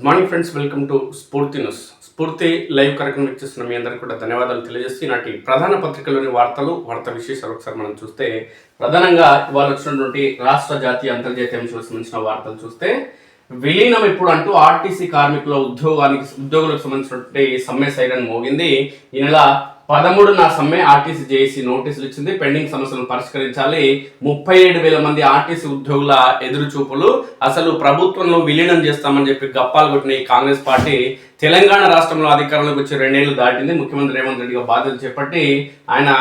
Good morning friends, welcome to స్ఫూర్తి news. స్ఫూర్తి live కార్యక్రమం ఇచ్చేస్తున్న మీ అందరికీ కూడా ధన్యవాదాలు తెలియజేసి నాటి ప్రధాన పత్రికలోని వార్తా విశేషాలు ఒకసారి మనం చూస్తే, ప్రధానంగా ఇవాళ వచ్చినటువంటి రాష్ట్ర జాతీయ అంతర్జాతీయ అంశాలకు సంబంధించిన వార్తలు చూస్తే, విలీనం ఇప్పుడు అంటూ ఆర్టీసీ కార్మికుల ఉద్యోగులకు సంబంధించినటువంటి సమ్మె సైరన్ మోగింది. ఈ నెల 13న సమ్మె ఆర్టీసీ జేఏసీ నోటీసులు ఇచ్చింది. పెండింగ్ సమస్యలను పరిష్కరించాలి. 37,000 మంది ఆర్టీసీ ఉద్యోగుల ఎదురు చూపులు. అసలు ప్రభుత్వంలో విలీనం చేస్తామని చెప్పి గప్పాలు కొట్టిన ఈ కాంగ్రెస్ పార్టీ తెలంగాణ రాష్ట్రంలో అధికారంలోకి వచ్చి 2 ఏళ్లు దాటింది. ముఖ్యమంత్రి రేవంత్ రెడ్డిగా బాధ్యతలు చేపట్టి ఆయన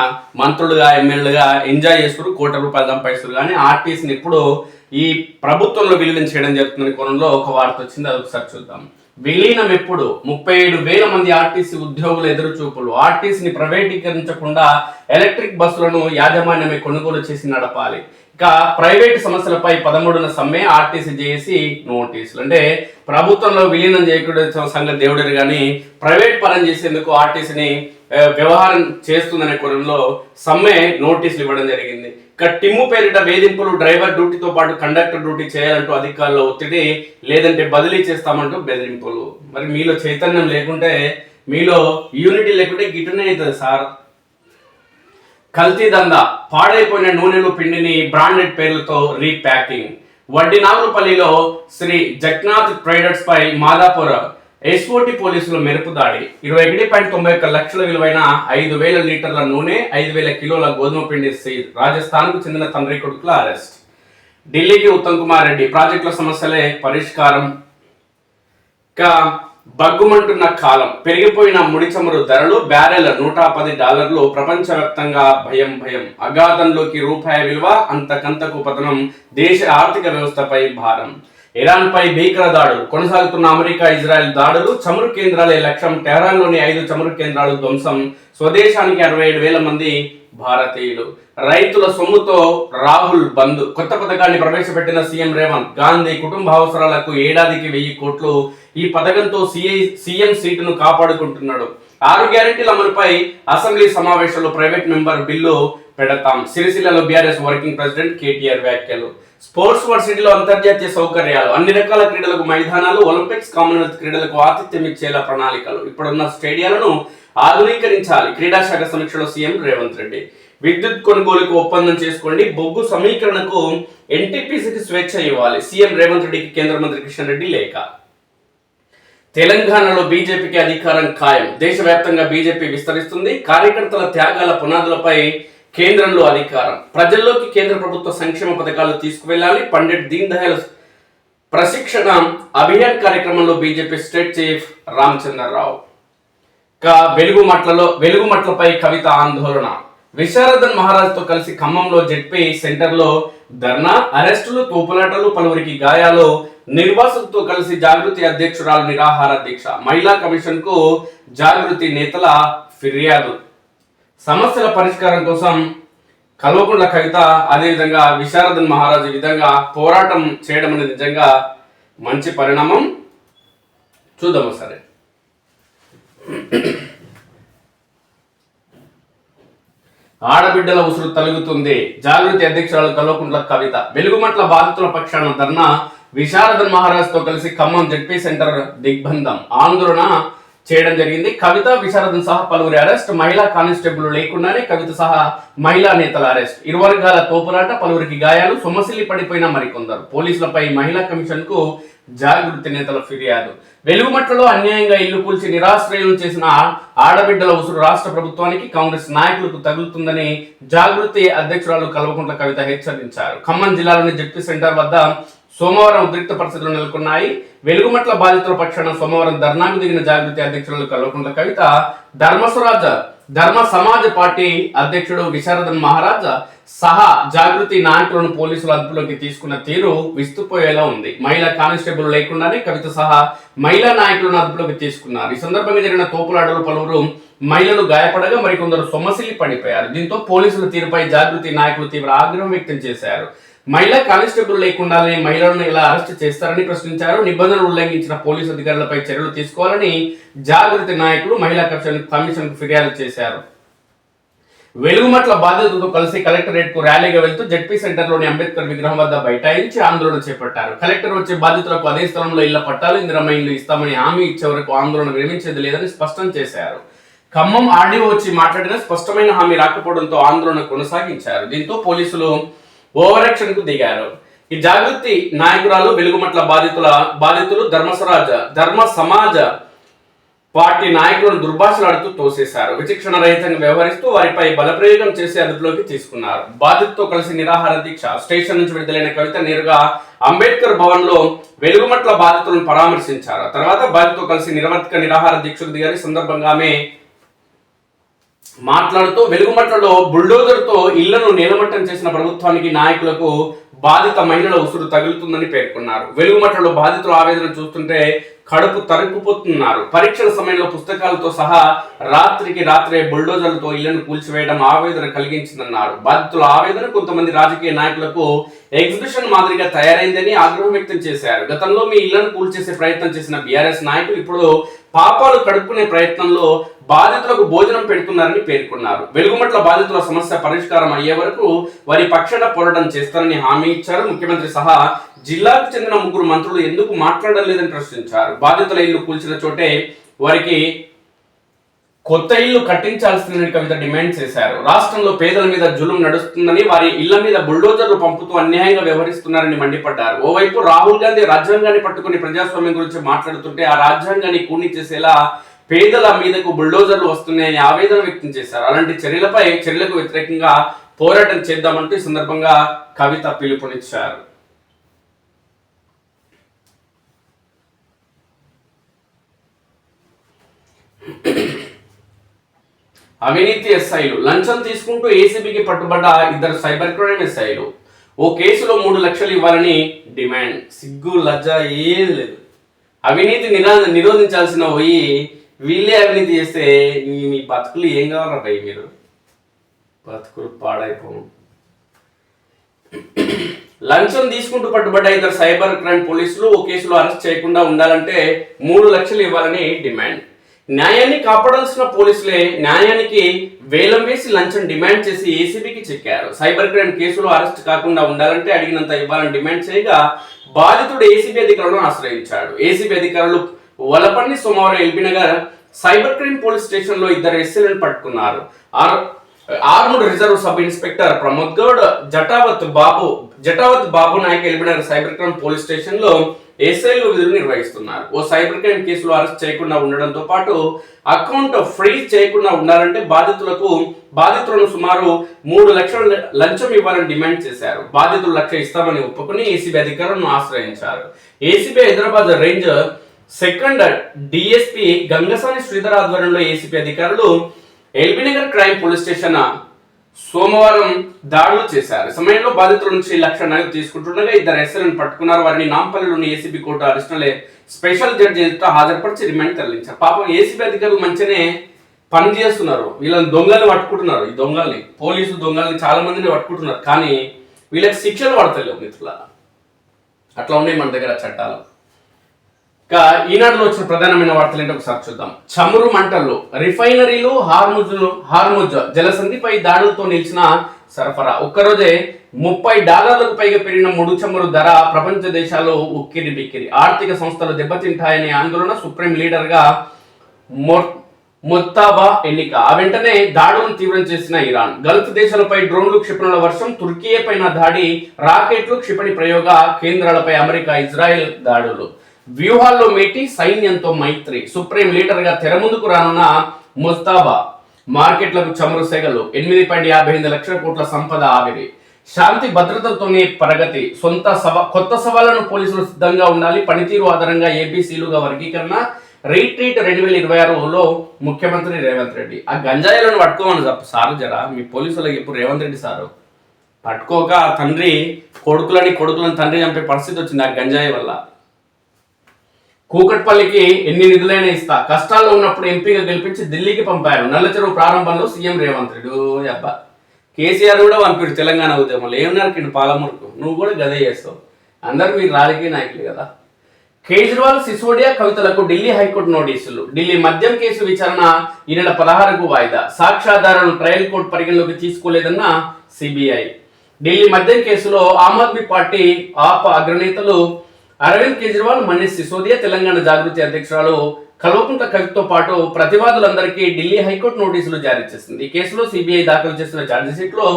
మంత్రులుగా ఎమ్మెల్యేలుగా ఎంజాయ్ చేస్తారు, కోట్ల రూపాయలు సంపాదిస్తారు. కానీ ఆర్టీసీని ఇప్పుడు ఈ ప్రభుత్వంలో విలీనం చేయడం జరుగుతున్న కోణంలో ఒక వార్త వచ్చింది, అది ఒకసారి చూద్దాం. విలీనం ఎప్పుడు? 37,000 మంది ఆర్టీసీ ఉద్యోగుల ఎదురు చూపులు. ఆర్టీసీని ప్రైవేటీకరించకుండా ఎలక్ట్రిక్ బస్సులను యాజమాన్యమే కొనుగోలు చేసి నడపాలి. ఇక ప్రైవేటు సమస్యలపై 13న సమ్మె ఆర్టీసీ జేఏసీ నోటీసులు. అంటే ప్రభుత్వంలో విలీనం చేయకూడదు సంగతి దేవుడరు కానీ ప్రైవేట్ పరం చేసేందుకు ఆర్టీసీని వ్యవహారం చేస్తుందనే కోణంలో సమ్మె నోటీసులు ఇవ్వడం జరిగింది. ఇక టిమ్ము పేరిట వేధింపులు, డ్రైవర్ డ్యూటీతో పాటు కండక్టర్ డ్యూటీ చేయాలంటూ అధికారుల ఒత్తిడి, లేదంటే బదిలీ చేస్తామంటూ బెదిరింపులు. మరి మీలో చైతన్యం లేకుంటే, మీలో యూనిటీ లేకుంటే గిట్టునే అవుతుంది సార్. కల్తీ దందా, పాడైపోయిన నూనెలు పిండిని బ్రాండెడ్ పేర్లతో రీప్యాకింగ్. వడ్డినాగులపల్లిలో శ్రీ జగన్నాథ్ ట్రేడర్స్ పై మాదాపూర్ ఎస్ఓటి పోలీసులు మెరుపు దాడి. 21.91 లక్షల విలువైన 5,000 లీటర్ల నూనె, 5,000 కిలోల గోధుమ పిండి సీజ్. రాజస్థాన్కు చెందిన తండ్రి కొడుకుల అరెస్ట్. ఢిల్లీకి ఉత్తమ్ కుమార్ రెడ్డి, ప్రాజెక్టుల సమస్యలే పరిష్కారం. ఇక బగ్గుమంటున్న కాలం, పెరిగిపోయిన ముడి చమురు ధరలు, బ్యారెల్ $110. ప్రపంచవ్యాప్తంగా భయం. అగాధంలోకి రూపాయి విలువ, అంతకంతకు పతనం. దేశ ఆర్థిక వ్యవస్థపై భారం. ఇరాన్ పై భీకర దాడులు కొనసాగుతున్న అమెరికా ఇజ్రాయెల్ దాడులు. చమురు కేంద్రాలే లక్ష్యం. టెహరాన్లోని 5 చమురు కేంద్రాలు ధ్వంసం. స్వదేశానికి 67,000 మంది భారతీయులు. రైతుల సొమ్ముతో రాహుల్ బంద్. కొత్త పథకాన్ని ప్రవేశపెట్టిన సీఎం రేవంత్. గాంధీ కుటుంబ అవసరాలకు ఏడాదికి 1,000 కోట్లు. ఈ పథకంతో సీఎం సీటును కాపాడుకుంటున్నాడు. 6 గ్యారెంటీల అమలుపై అసెంబ్లీ సమావేశంలో ప్రైవేట్ మెంబర్ బిల్లు పెడతాం. సిరిసిల్లలో బీఆర్ఎస్ వర్కింగ్ ప్రెసిడెంట్ కేటీఆర్ వ్యాఖ్యలు. స్పోర్ట్స్ వర్సిటీలో అంతర్జాతీయ సౌకర్యాలు, అన్ని రకాల క్రీడలకు మైదానాలు, ఒలింపిక్స్, కామన్వెల్త్ క్రీడలకు ఆతిథ్యం ఇచ్చేలా ప్రణాళికలు. ఇప్పుడున్న స్టేడియాలను ఆధునీకరించాలి. క్రీడాశాఖ సమీక్షలో సీఎం రేవంత్ రెడ్డి. విద్యుత్ కొనుగోలుకు ఒప్పందం చేసుకోండి. బొగ్గు సమీకరణకు ఎన్టీపీసీకి స్వేచ్ఛ ఇవ్వాలి. సీఎం రేవంత్ రెడ్డికి కేంద్ర మంత్రి కిషన్ రెడ్డి లేఖ. తెలంగాణలో బీజేపీకి అధికారం ఖాయం. దేశవ్యాప్తంగా బీజేపీ విస్తరిస్తుంది. కార్యకర్తల త్యాగాల పునాదులపై కేంద్రంలో అధికారం. ప్రజల్లోకి కేంద్ర ప్రభుత్వ సంక్షేమ పథకాలు తీసుకువెళ్లాలి. పండిట్ దీన్ దయాళ్ ప్రశిక్షణ అభియాన్ కార్యక్రమంలో బీజేపీ స్టేట్ చీఫ్ రామచంద్రరావు. వెలుగుమట్లపై కవిత ఆందోళన. విశారదన్ మహారాజ్తో కలిసి ఖమ్మంలో జెడ్పీ సెంటర్లో ధర్నా. అరెస్టులు, తోపులాటలు, పలువురికి గాయాలు. నిర్వాసులతో కలిసి జాగృతి అధ్యక్షురాలు నిరాహార దీక్ష. మహిళా కమిషన్ కు జాగృతి నేతల ఫిర్యాదు. సమస్యల పరిష్కారం కోసం కల్వకుంట్ల కవిత, అదేవిధంగా విశారదన్ మహారాజు ఈ విధంగా పోరాటం చేయడం అనేది నిజంగా మంచి పరిణామం. చూద్దాము సరే. ఆడబిడ్డల ఉసురు తలుగుతుంది. జాగృతి అధ్యక్షురాలు కల్వకుంట్ల కవిత. వెలుగుమట్ల బాధితుల పక్షాన ధర్నా. విశారదన్ మహారాజ్తో కలిసి ఖమ్మం జెడ్పీ సెంటర్ దిగ్బంధం. ఆందోళన చేయడం జరిగింది. కవిత, విశారదన్ సహా పలువురి అరెస్ట్. మహిళా కానిస్టేబుల్ లేకుండానే కవిత సహా మహిళా నేతల అరెస్ట్. ఇరు వర్గాల తోపులాట, పలువురికి గాయాలు. సొమ్మసిల్లి పడిపోయిన మరికొందరు. పోలీసులపై మహిళా కమిషన్ కు జాగృతి నేతల ఫిర్యాదు. వెలుగుమట్లలో అన్యాయంగా ఇల్లు కూల్చి నిరాశ్రయం చేసిన ఆడబిడ్డల ఉసురు రాష్ట్ర ప్రభుత్వానికి, కాంగ్రెస్ నాయకులకు తగులుతుందని జాగృతి అధ్యక్షురాలు కల్వకుంట్ల కవిత హెచ్చరించారు. ఖమ్మం జిల్లాలోని జెడ్పీ సెంటర్ వద్ద సోమవారం ఉద్రిక్త పరిస్థితులు నెలకొన్నాయి. వెలుగుమట్ల బాధితుల పక్షాన సోమవారం ధర్నాకు దిగిన జాగృతి అధ్యక్షురాలు కల్వకుంట్ల కవిత, ధర్మ సమాజ్ పార్టీ అధ్యక్షుడు విశారదన్ మహారాజ్ సహా జాగృతి నాయకులను పోలీసులు అదుపులోకి తీసుకున్న తీరు విస్తుపోయేలా ఉంది. మహిళా కానిస్టేబుల్ లేకుండానే కవిత సహా మహిళా నాయకులను అదుపులోకి తీసుకున్నారు. ఈ సందర్భంగా జరిగిన తోపులాటలు పలువురు మహిళలు గాయపడగా మరికొందరు సొమ్మసిల్లి పడిపోయారు. దీంతో పోలీసుల తీరుపై జాగృతి నాయకులు తీవ్ర ఆగ్రహం వ్యక్తం చేశారు. మహిళా కానిస్టేబుల్ లేకుండానే మహిళలను ఇలా అరెస్ట్ చేస్తారని ప్రశ్నించారు. నిబంధనలు ఉల్లంఘించిన పోలీసు అధికారులపై చర్యలు తీసుకోవాలని జాగృతి నాయకులు మహిళా కమిషన్ కు ఫిర్యాదు చేశారు. వెలుగుమట్ల బాధితులతో కలిసి కలెక్టరేట్ కు ర్యాలీగా వెళ్తూ జెడ్పీ సెంటర్ లోని అంబేద్కర్ విగ్రహం వద్ద బైఠాయించి ఆందోళన చేపట్టారు. కలెక్టర్ వచ్చే బాధితులకు అదే స్థలంలో ఇళ్ల పట్టాలు, ఇందిరమ్మ ఇళ్లు ఇస్తామని హామీ ఇచ్చే వరకు ఆందోళన విరమించేది లేదని స్పష్టం చేశారు. ఖమ్మం ఆర్డీఓ వచ్చి మాట్లాడిన స్పష్టమైన హామీ రాకపోవడంతో ఆందోళన కొనసాగించారు. దీంతో పోలీసులు ఓవర్ యాక్షన్ కు దిగారు. ఈ జాగృతి నాయకురాలు వెలుగుమట్ల బాధితులు ధర్మ సమాజ పార్టీ నాయకులను దుర్భాషలాడుతూ తోసేశారు. విచక్షణ రహితంగా వ్యవహరిస్తూ వారిపై బలప్రయోగం చేసి అదుపులోకి తీసుకున్నారు. బాధితులతో కలిసి నిరాహార దీక్ష స్టేషన్ నుంచి విడుదలైన కవిత నేరుగా అంబేద్కర్ భవన్ లో వెలుగుమట్ల బాధితులను పరామర్శించారు. తర్వాత బాధితులతో కలిసి నిరాహార దీక్షకు దిగారు. సందర్భంగా ఆమె మాట్లాడుతూ వెలుగుమట్లలో బుల్డోజర్తో ఇళ్లను నేలమట్టం చేసిన ప్రభుత్వానికి, నాయకులకు బాధిత మహిళల ఉసురు తగులుతుందని పేర్కొన్నారు. వెలుగుమట్లలో బాధితుల ఆవేదన చూస్తుంటే కడుపు తరుక్కుపోతున్నారు. పరీక్షల సమయంలో పుస్తకాలతో సహా రాత్రే బుల్డోజర్లతో ఇళ్లను కూల్చివేయడం ఆవేదన కలిగించిందన్నారు. బాధితుల ఆవేదన కొంతమంది రాజకీయ నాయకులకు ఎగ్జిబిషన్ మాదిరిగా తయారైందని ఆగ్రహం వ్యక్తం చేశారు. గతంలో మీ ఇళ్లను కూల్చేసే ప్రయత్నం చేసిన బీఆర్ఎస్ నాయకులు ఇప్పుడు పాపాలు కడుక్కునే ప్రయత్నంలో బాధితులకు భోజనం పెడుతున్నారని పేర్కొన్నారు. వెలుగుమట్ల బాధితుల సమస్య పరిష్కారం అయ్యే వరకు వారి పక్షాన పోరాటం చేస్తారని హామీ ఇచ్చారు. ముఖ్యమంత్రి సహా జిల్లాకు చెందిన 3 మంత్రులు ఎందుకు మాట్లాడడం లేదని ప్రశ్నించారు. బాధితుల ఇల్లు కూల్చిన చోటే వారికి కొత్త ఇల్లు కట్టించాల్సిందని కవిత డిమాండ్ చేశారు. రాష్ట్రంలో పేదల మీద జులుం నడుస్తుందని, వారి ఇళ్ల మీద బుల్డోజర్లు పంపుతూ అన్యాయంగా వ్యవహరిస్తున్నారని మండిపడ్డారు. ఓవైపు రాహుల్ గాంధీ రాజ్యాంగాన్ని పట్టుకుని ప్రజాస్వామ్యం గురించి మాట్లాడుతుంటే ఆ రాజ్యాంగాన్ని కూని చేసేలా పేదల మీదకు బుల్డోజర్లు వస్తున్నాయని ఆవేదన వ్యక్తం చేశారు. అలాంటి చర్యలకు వ్యతిరేకంగా పోరాటం చేద్దామంటూ ఈ సందర్భంగా కవిత పిలుపునిచ్చారు. అవినీతి ఎస్ఐలు లంచం తీసుకుంటూ ఏసీబీకి పట్టుబడ్డ 2 సైబర్ క్రైమ్ ఎస్ఐలు. ఓ కేసులో 3 లక్షలు ఇవ్వాలని డిమాండ్. సిగ్గు లజ్జ ఏది లేదు. అవినీతి నిరోధించాల్సిన పోయి వీళ్ళే అవినీతి చేస్తే మీ బతుకులు ఏం కావాలరా భయ్? మీరు బతుకులు పాడైపోవు. లంచం తీసుకుంటూ పట్టుబడ్డ 2 సైబర్ క్రైమ్ పోలీసులు ఓ కేసులో అరెస్ట్ చేయకుండా ఉండాలంటే 3 లక్షలు ఇవ్వాలని డిమాండ్. న్యాయాన్ని కాపాడాల్సిన పోలీసులే న్యాయానికి వేలం వేసి లంచం డిమాండ్ చేసి ఏసీబీకి చెక్కారు. సైబర్ క్రైమ్ కేసులో అరెస్ట్ కాకుండా ఉండాలంటే అడిగినంత ఇవ్వాలని డిమాండ్ చేయగా బాధితుడు ఏసీబీ అధికారులను ఆశ్రయించాడు. ఏసీబీ అధికారులు వలపల్లి సోమవారం LB Nagar cyber crime police station లో 2 ఎస్ఐలను పట్టుకున్నారు. Armed reserve sub inspector Pramod Goud, Jatavath Babu Nayak LB Nagar cyber crime police station లో ఎస్ఐలు విధులు నిర్వహిస్తున్నారు. ఓ సైబర్ క్రైమ్ కేసులో అరెస్ట్ చేయకుండా ఉండడంతో పాటు అకౌంట్ ఫ్రీజ్ చేయకుండా ఉండాలంటే బాధితులను సుమారు 3 లక్షల లంచం ఇవ్వాలని డిమాండ్ చేశారు. బాధితులు 1 లక్ష ఇస్తామని ఒప్పుకుని ఏసీబీ అధికారులను ఆశ్రయించారు. ACB Hyderabad range second DSP Gangasani Sridhar ఆధ్వర్యంలో ఏసీబీ అధికారులు ఎల్బీనగర్ క్రైమ్ పోలీస్ స్టేషన్ సోమవారం దాడులు చేశారు. సమయంలో బాధితుల నుంచి 1 లక్ష నగదు తీసుకుంటుండగా 2 ఎస్ఐలను పట్టుకున్నారు. వారిని నాంపల్లిలోని ACB court additional special judge ఎదుట హాజరుపరిచి రిమాండ్ తరలించారు. పాపం ఏసీబీ అధికారులు మంచిగానే పని చేస్తున్నారు. వీళ్ళని దొంగల్ని పట్టుకుంటున్నారు. ఈ పోలీసు దొంగల్ని చాలా మందిని పట్టుకుంటున్నారు. కానీ వీళ్ళకి శిక్షలు పడతలేవు మిత్రుల. అట్లా ఉన్నాయి మన దగ్గర చట్టాలు. ఈనాడులో వచ్చిన ప్రధానమైన వార్తలు ఏంటో ఒకసారి చూద్దాం. చమురు మంటల్లో రిఫైనరీలు, హార్ముజ్ జలసంధిపై దాడులతో నిలిచిన సరఫరా. ఒక్కరోజే $30 పైగా పెరిగిన ముడి చమురు ధర ప్రపంచ దేశాల్లో ఉక్కిరి బిక్కిరి. ఆర్థిక సంస్థలు దెబ్బతింటాయనే ఆందోళన. సుప్రీం లీడర్ గా మొత్తాబా ఎన్నిక. ఆ వెంటనే దాడులను తీవ్రం చేసిన ఇరాన్. గల్ఫ్ దేశాలపై డ్రోన్లు, క్షిపణుల వర్షం. తుర్కీ పైన దాడి, రాకెట్లు, క్షిపణి ప్రయోగ కేంద్రాలపై అమెరికా, ఇజ్రాయెల్ దాడులు. వ్యూహాల్లో మేటి, సైన్యంతో మైత్రి. సుప్రీం లీడర్ గా తెర ముందుకు రానున్న ముస్తాబా. మార్కెట్లకు చమురు సెగలు. 8.58 లక్షల కోట్ల సంపద ఆవిరి. శాంతి భద్రతలతోనే ప్రగతి. కొత్త సవాళ్లను పోలీసులు సిద్ధంగా ఉండాలి. పనితీరు ఆధారంగా ఏబీసీలుగా వర్గీకరణ. రీట్రీట్ 2026లో ముఖ్యమంత్రి రేవంత్ రెడ్డి. ఆ గంజాయిలను పట్టుకోమని సారు జరా మీ పోలీసులకు ఎప్పుడు రేవంత్ రెడ్డి సారు పట్టుకోక తండ్రి కొడుకులను తండ్రి చంపే పరిస్థితి వచ్చింది ఆ గంజాయి వల్ల. కూకట్పల్లికి ఎన్ని నిధులైనా ఇస్తా, కష్టాల్లో ఉన్నప్పుడు ఎంపీగా గెలిపించి ఢిల్లీకి పంపారు. నల్ల చెరువు ప్రారంభంలో సీఎం రేవంత్ రెడ్డి. అబ్బా, కేసీఆర్ కూడా పంపిడు తెలంగాణ ఉద్యమంలో. ఏమన్నారు కింద పాలమురుకు, నువ్వు కూడా గదే చేస్తావు. అందరు మీరు రాజకీయ నాయకులు కదా. కేజ్రీవాల్, సిసోడియా కవితలకు ఢిల్లీ హైకోర్టు నోటీసులు. ఢిల్లీ మద్యం కేసు విచారణ ఈ నెల 16కు వాయిదా. సాక్ష్యాధారాలను ట్రయల్ కోర్టు పరిగణలోకి తీసుకోలేదన్న సిబిఐ. ఢిల్లీ మద్యం కేసులో ఆమ్ ఆద్మీ పార్టీ ఆప్ అగ్రనేతలు అరవింద్ కేజ్రీవాల్, మనీష్ సిసోదియా, తెలంగాణ జాగృతి అధ్యక్షురాలు కల్వకుంట్ల కవితతో పాటు ప్రతివాదులందరికీ ఢిల్లీ హైకోర్టు నోటీసులు జారీ చేసింది. ఈ కేసులో సిబిఐ దాఖలు చేసిన ఛార్జిషీట్ లో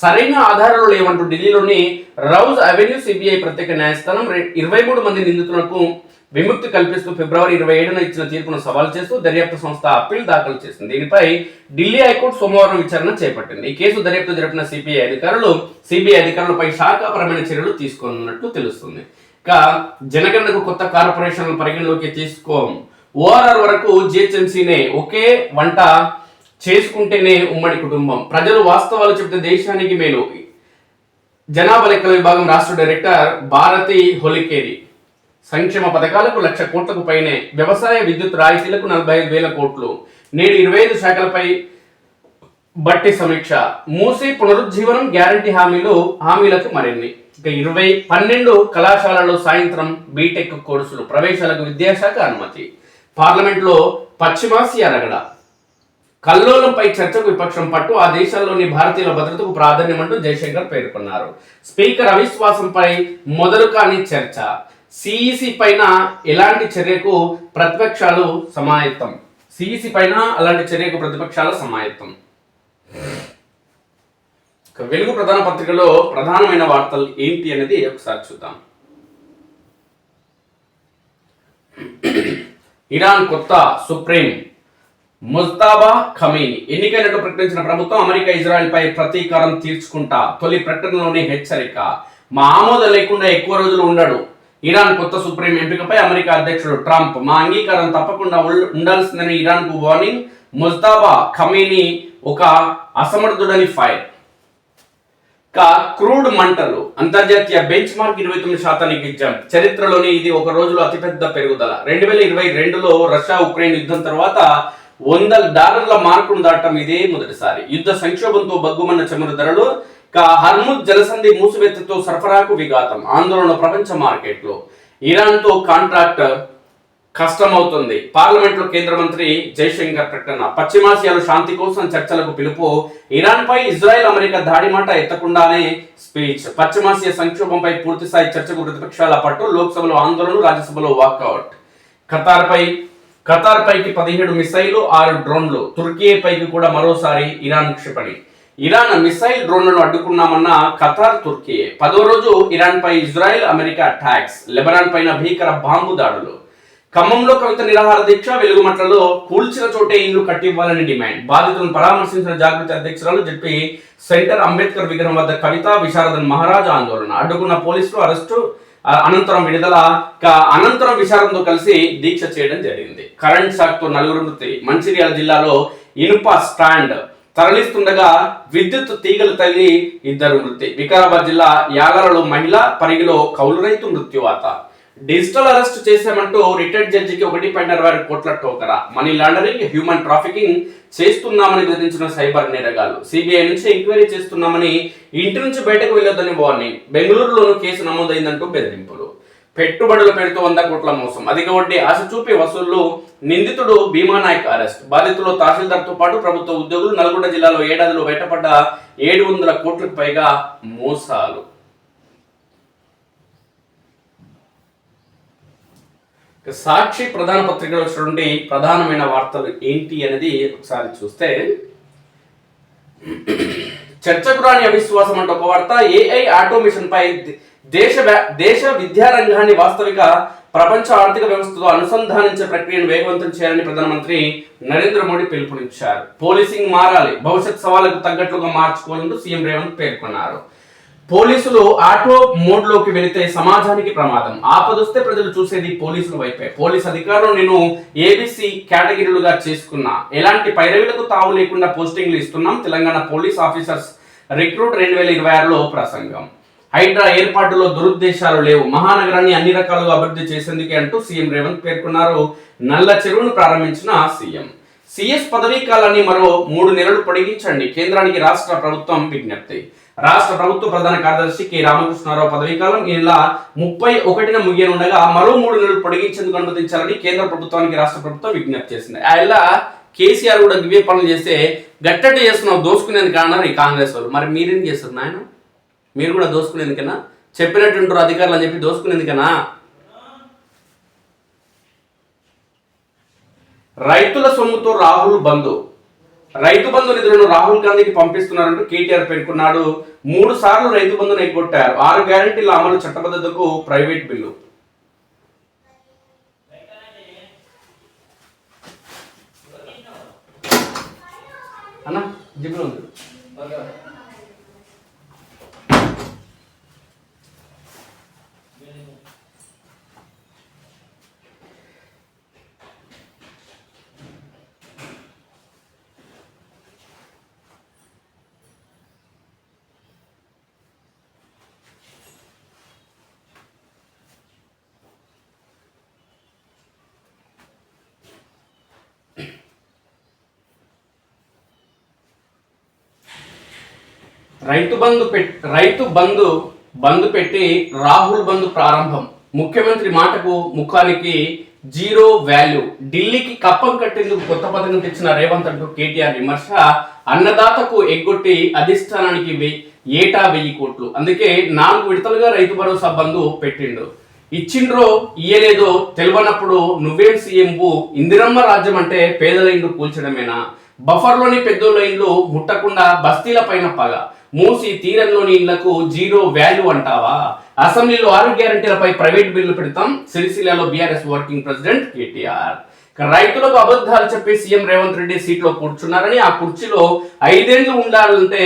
సరైన ఆధారాలు లేవంటూ ఢిల్లీలోని రౌజ్ అవెన్యూ సిబిఐ ప్రత్యేక న్యాయస్థానం 23 మంది నిందితులకు విముక్తి కల్పిస్తూ ఫిబ్రవరి 27న ఇచ్చిన తీర్పును సవాల్ చేస్తూ దర్యాప్తు సంస్థ అప్పీల్ దాఖలు చేసింది. దీనిపై ఢిల్లీ హైకోర్టు సోమవారం విచారణ చేపట్టింది. ఈ కేసు దర్యాప్తు జరిపిన సిబిఐ అధికారులపై శాఖాపరమైన చర్యలు తీసుకోనున్నట్లు తెలుస్తుంది. ఇక జనగణనకు కొత్త కార్పొరేషన్ల పరిగణలోకి తీసుకోం. ఓఆర్ఆర్ వరకు జిహెచ్ఎంసీనే ఒకే వంట చేసుకుంటేనే ఉమ్మడి కుటుంబం. ప్రజలు వాస్తవాలు చెబితే దేశానికి మేలు. జనాభా లెక్కల విభాగం రాష్ట్ర డైరెక్టర్ భారతి హొలికేరి. సంక్షేమ పథకాలకు 1,00,000 కోట్లకు పైనే. వ్యవసాయ విద్యుత్ రాయితీలకు 45,000 కోట్లు. నేడు 25 శాఖలపై బట్టి సమీక్ష. మూసి పునరుజ్జీవనం, గ్యారంటీ హామీలకు మరిన్ని. ఇక 12 కళాశాలలో సాయంత్రం బీటెక్ కోర్సులు ప్రవేశాలకు విద్యాశాఖ అనుమతి. పార్లమెంట్లో పశ్చిమాసియా రగడ. కల్లోలంపై చర్చకు విపక్షం పట్టు. ఆ దేశాల్లోని భారతీయుల భద్రతకు ప్రాధాన్యమంటూ జయశంకర్ పేర్కొన్నారు. స్పీకర్ అవిశ్వాసంపై మొదలు కాని చర్చ. సిఈసి పైన ఎలాంటి చర్యకు ప్రతిపక్షాలు సమాయత్తం. వెలుగు ప్రధాన పత్రికలో ప్రధానమైన వార్తలు ఏంటి అనేది ఒకసారి చూద్దాం. ఇరాన్ కొత్త సుప్రీం ముజ్తబా ఖమీని ఎన్నికైనట్టు ప్రకటించిన ప్రభుత్వం అమెరికా ఇజ్రాయెల్ పై ప్రతీకారం తీర్చుకుంటా. తొలి ప్రకటనలోనే హెచ్చరిక. మా ఆమోదం లేకుండా ఎక్కువ రోజులు ఉండడు. ఇరాన్ కొత్త సుప్రీం ఎంపికపై అమెరికా అధ్యక్షుడు ట్రంప్ మా అంగీకారం తప్పకుండా ఉండాల్సిందని ఇరాన్కు వార్నింగ్. ముజ్తబా ఖమీని ఒక అసమర్థుడని ఫైర్. క్రూడ్ మంటలు అంతర్జాతీయ బెంచ్ మార్క్ 29% జంప్. చరిత్రలోని ఇది ఒక రోజులో అతిపెద్ద పెరుగుదల. 2022లో రష్యా ఉక్రెయిన్ యుద్ధం తర్వాత $100 మార్కును దాటడం ఇదే మొదటిసారి. యుద్ధ సంక్షోభంతో బగ్గుమన్న చమురు ధరలు. హర్ముజ్ జలసంధి మూసివేతతో సరఫరాకు విఘాతం. ఆందోళన ప్రపంచ మార్కెట్లో. ఇరాన్తో కాంట్రాక్ట్ కష్టమవుతుంది. పార్లమెంట్లో కేంద్ర మంత్రి జయశంకర్ ప్రకటన. పశ్చిమాసియాలో శాంతి కోసం చర్చలకు పిలుపు. ఇరాన్ పై ఇజ్రాయెల్ అమెరికా దాడి మాట ఎత్తకుండానే స్పీచ్. పశ్చిమాసియా సంక్షోభంపై పూర్తిస్థాయి చర్చకు ప్రతిపక్షాల పట్టు. లోక్సభలో ఆందోళనలు, రాజ్యసభలో వాకౌట్. ఖతార్ పైకి 17 మిసైళ్లు, 6 డ్రోన్లు. తుర్కీపైకి కూడా మరోసారి ఇరాన్ క్షిపణి. ఇరాన్ మిసైల్ డ్రోన్లను అడ్డుకున్నామన్న ఖతార్, తుర్కీ. 10వ రోజు ఇరాన్ పై ఇజ్రాయెల్ అమెరికా అటాక్స్. లెబనాన్ పైన భీకర బాంబు దాడులు. ఖమ్మంలో కవిత నిరాహార దీక్ష. వెలుగుమట్లలో కూల్చిన చోటే ఇల్లు కట్టివ్వాలని డిమాండ్. బాధితులను పరామర్శించిన జాగృతి అధ్యక్షురాలు జడ్పీ సెంటర్ అంబేద్కర్ విగ్రహం వద్ద కవిత, విశారదన్ మహారాజ్ ఆందోళన. అడ్డుకున్న పోలీసులు అరెస్టు. అనంతరం విడుదల. అనంతరం విశారదంతో కలిసి దీక్ష చేయడం జరిగింది. కరెంట్ షాక్ తో 4 మృతి. మంచిర్యాల జిల్లాలో ఇనుప స్టాండ్ తరలిస్తుండగా విద్యుత్ తీగలు తగిలి 2 మృతి. వికారాబాద్ జిల్లా యాగాలలో మహిళ, పరిగిలో కౌలు రైతు మృత్యువాత. డిజిటల్ అరెస్ట్ చేశామంటూ రిటైర్డ్ జడ్జికి 1.60 కోట్ల టోకరా. మనీ లాండరింగ్, హ్యూమన్ ట్రాఫికింగ్ చేస్తున్నామని బెదిరించిన సైబర్ నేరగాళ్లు. సిబిఐ నుంచి ఎంక్వైరీ చేస్తున్నామని, ఇంటి నుంచి బయటకు వెళ్లొద్దని వార్నింగ్. బెంగళూరులోనూ కేసు నమోదైందంటూ బెదిరింపులు. పెట్టుబడుల పేరుతో 100 కోట్ల మోసం. అధిక వడ్డీ ఆశ చూపి వసూళ్లు. నిందితుడు భీమానాయక్ అరెస్ట్. బాధితుల్లో తహసీల్దార్తో పాటు ప్రభుత్వ ఉద్యోగులు. నల్గొండ జిల్లాలో ఏడాదిలో బయటపడ్డ 700 కోట్లకు పైగా మోసాలు. సాక్షి ప్రధాన పత్రికలో వచ్చినటువంటి ప్రధానమైన వార్తలు ఏంటి అనేది ఒకసారి చూస్తే, చర్చకు రాని అవిశ్వాసం అంటే ఒక వార్త. ఏఐ ఆటోమేషన్ పై దేశ విద్యారంగాన్ని వాస్తవిక ప్రపంచ ఆర్థిక వ్యవస్థతో అనుసంధానించే ప్రక్రియను వేగవంతం చేయాలని ప్రధానమంత్రి నరేంద్ర మోడీ పిలుపునిచ్చారు. పోలీసింగ్ మారాలి, భవిష్యత్ సవాళ్లకు తగ్గట్లుగా మార్చుకోవాలంటూ సీఎం రేవంత్ పేర్కొన్నారు. పోలీసులు ఆటో మోడ్ లోకి వెళితే సమాజానికి ప్రమాదం. ఆపదొస్తే ప్రజలు చూసేది పోలీసుల వైపే. పోలీస్ అధికారులు నేను ఏబిసి కేటగిరీలుగా చేసుకున్నా. ఎలాంటి పైరవీలకు తావు లేకుండా పోస్టింగ్లు ఇస్తున్నాం. తెలంగాణ పోలీస్ ఆఫీసర్స్ రిక్రూట్ 2026లో ప్రసంగం. హైడ్రా ఏర్పాటులో దురుద్దేశాలు లేవు. మహానగరాన్ని అన్ని రకాలుగా అభివృద్ధి చేసేందుకే అంటూ సీఎం రేవంత్ పేర్కొన్నారు. నల్ల చెరువును ప్రారంభించిన సీఎం. సిఎస్ పదవీ కాలాన్ని మరో 3 నెలలు పొడిగించండి. కేంద్రానికి రాష్ట్ర ప్రభుత్వం విజ్ఞప్తి. రాష్ట్ర ప్రభుత్వ ప్రధాన కార్యదర్శి కె రామకృష్ణారావు పదవీకాలం ఈ నెల 31న ముగియనుండగా మరో 3 నెలలు పొడిగించేందుకు అనుమతించాలని కేంద్ర ప్రభుత్వానికి రాష్ట్ర ప్రభుత్వం విజ్ఞప్తి చేసింది. అలా కేసీఆర్ కూడా గివే పనులు చేస్తే గట్టట్టు చేస్తున్నావు దోసుకునేందుకు అన్నారు ఈ కాంగ్రెస్ వాళ్ళు. మరి మీరేం చేస్తారు నాయన? మీరు కూడా దోసుకునేందుకనా? చెప్పినట్టుంటారు అధికారులు అని చెప్పి దోసుకునేందుకనా? రైతుల సొమ్ముతో రాహుల్ బంధు, రైతు బంధు నిధులను రాహుల్ గాంధీకి పంపిస్తున్నారంటూ కేటీఆర్ పేర్కొన్నాడు. 3 సార్లు రైతు బంధును ఎగ్గొట్టారు. 6 గ్యారెంటీల అమలు, చట్టబద్ధతకు ప్రైవేట్ బిల్లు. అన్నా జిప్లో ఉంది. రైతు బంధు పెట్టి రాహుల్ బంధు ప్రారంభం. ముఖ్యమంత్రి మాటకు ముఖానికి జీరో వాల్యూ. ఢిల్లీకి కప్పం కట్టేందుకు కొత్త పథకం తెచ్చిన రేవంత్ అంటూ కేటీఆర్ విమర్శ. అన్నదాతకు ఎగ్గొట్టి అధిష్టానానికి ఏటా 1000 కోట్లు. అందుకే 4 విడతలుగా రైతు భరోసా బంధు పెట్టిండు. ఇచ్చిండ్రో ఇయ్యలేదో తెలియనప్పుడు నువ్వేం సీఎంవు? ఇందిరమ్మ రాజ్యం అంటే పేదల ఇండ్లు కూల్చడమేనా? బఫర్లోని పెద్దోళ్ళ ఇండ్లు ముట్టకుండా బస్తీల పైన పగ. మూసి తీరంలోని ఇళ్లకు జీరో వాల్యూ అంటావా? అసెంబ్లీలో 6 గ్యారెంటీలపై ప్రైవేట్ బిల్లు పెడతాం. సిరిసిల్లలో బీఆర్ఎస్ వర్కింగ్ ప్రెసిడెంట్ కేటీఆర్. రైతులకు అబద్ధాలు చెప్పి సీఎం రేవంత్ రెడ్డి సీట్లో కూర్చున్నారని, ఆ కుర్చీలో 5 ఏళ్లు ఉండాలంటే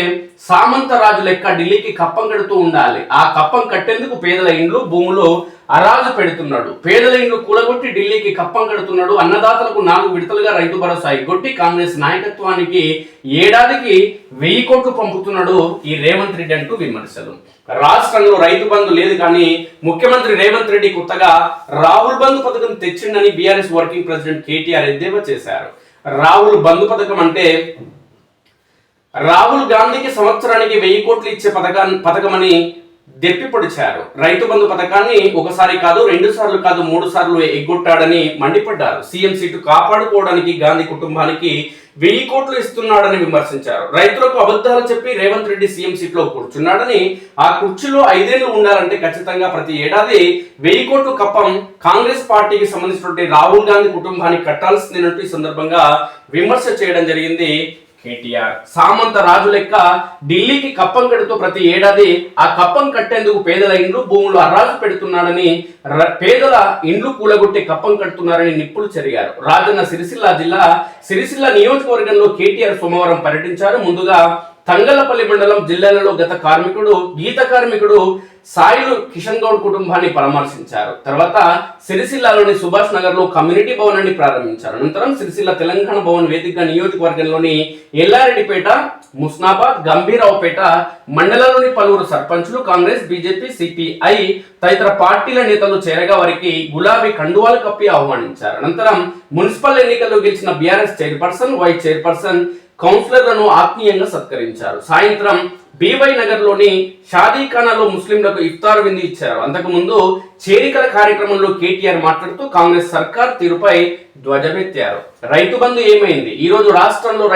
సామంత రాజు లెక్క ఢిల్లీకి కప్పం కడుతూ ఉండాలి. ఆ కప్పం కట్టేందుకు పేదల ఇండ్లు భూములు అరాజు పెడుతున్నాడు. పేదల ఇండ్లు కూలగొట్టి ఢిల్లీకి కప్పం కడుతున్నాడు. అన్నదాతలకు 4 విడతలుగా రైతు భరోసా ఎగ్గొట్టి కాంగ్రెస్ నాయకత్వానికి ఏడాదికి 1000 కోట్లు పంపుతున్నాడు ఈ రేవంత్ రెడ్డి అంటూ విమర్శలు. రాష్ట్రంలో రైతు బంధు లేదు కానీ ముఖ్యమంత్రి రేవంత్ రెడ్డి కొత్తగా రాహుల్ బంధు పథకం తెచ్చిండని బీఆర్ఎస్ వర్కింగ్ ప్రెసిడెంట్ కేటీఆర్ ఎద్దేవా చేశారు. రాహుల్ బంధు పథకం అంటే రాహుల్ గాంధీకి సంవత్సరానికి 1000 కోట్లు ఇచ్చే పథకమని దెప్పి పొడిచారు. రైతు బంధు పథకాన్ని ఒకసారి కాదు, 2 సార్లు కాదు, 3 సార్లు ఎగ్గొట్టాడని మండిపడ్డారు. సీఎం సీటు కాపాడుకోవడానికి గాంధీ కుటుంబానికి 1000 కోట్లు ఇస్తున్నాడని విమర్శించారు. రైతులకు అబద్ధాలు చెప్పి రేవంత్ రెడ్డి సీఎం సీట్లో కూర్చున్నాడని, ఆ కుర్చీలో 5 ఏళ్లు ఉండాలంటే ఖచ్చితంగా ప్రతి ఏడాది 1000 కోట్లు కప్పం కాంగ్రెస్ పార్టీకి సంబంధించినటువంటి రాహుల్ గాంధీ కుటుంబానికి కట్టాల్సిందేనంటూ ఈ సందర్భంగా విమర్శ చేయడం జరిగింది కేటీఆర్. సామంత రాజు లెక్క ఢిల్లీకి కప్పం కడుతూ ప్రతి ఏడాది ఆ కప్పం కట్టేందుకు పేదల ఇండ్లు భూములు అర్రాజు పెడుతున్నాడని, పేదల ఇండ్లు కూలగొట్టి కప్పం కడుతున్నారని నిప్పులు చెరిగారు. రాజన్న సిరిసిల్ల నియోజకవర్గంలో కేటీఆర్ సోమవారం పర్యటించారు. ముందుగా తంగలపల్లి మండలం జిల్లాలలో గీత కార్మికుడు సాయిలు కిషన్ గౌడ్ కుటుంబాన్ని పరామర్శించారు. తర్వాత సిరిసిల్లలోని సుభాష్ నగర్ లో కమ్యూనిటీ భవనాన్ని ప్రారంభించారు. అనంతరం సిరిసిల్ల తెలంగాణ భవన్ వేదికగా నియోజకవర్గంలోని ఎల్లారెడ్డిపేట, ముస్నాబాద్, గంభీరావుపేట మండలంలోని పలువురు సర్పంచులు, కాంగ్రెస్, బీజేపీ, సిపిఐ తదితర పార్టీల నేతలు చేరగా వారికి గులాబీ కండువాలు కప్పి ఆహ్వానించారు. అనంతరం మున్సిపల్ ఎన్నికల్లో గెలిచిన బీఆర్ఎస్ చైర్పర్సన్, వైస్ చైర్పర్సన్, కౌన్సిలర్లను ఆత్మీయంగా సత్కరించారు. సాయంత్రం బీవై నగర్ లోని షాదీఖానాలో ముస్లింలకు ఇఫ్తార్ విందు ఇచ్చారు. అంతకుముందు చేరికల కార్యక్రమంలో కేటీఆర్ మాట్లాడుతూ కాంగ్రెస్ సర్కార్ తీరుపై ధ్వజమెత్తారు. రైతు బంధు ఏమైంది? ఈ రోజు రాష్ట్రంలో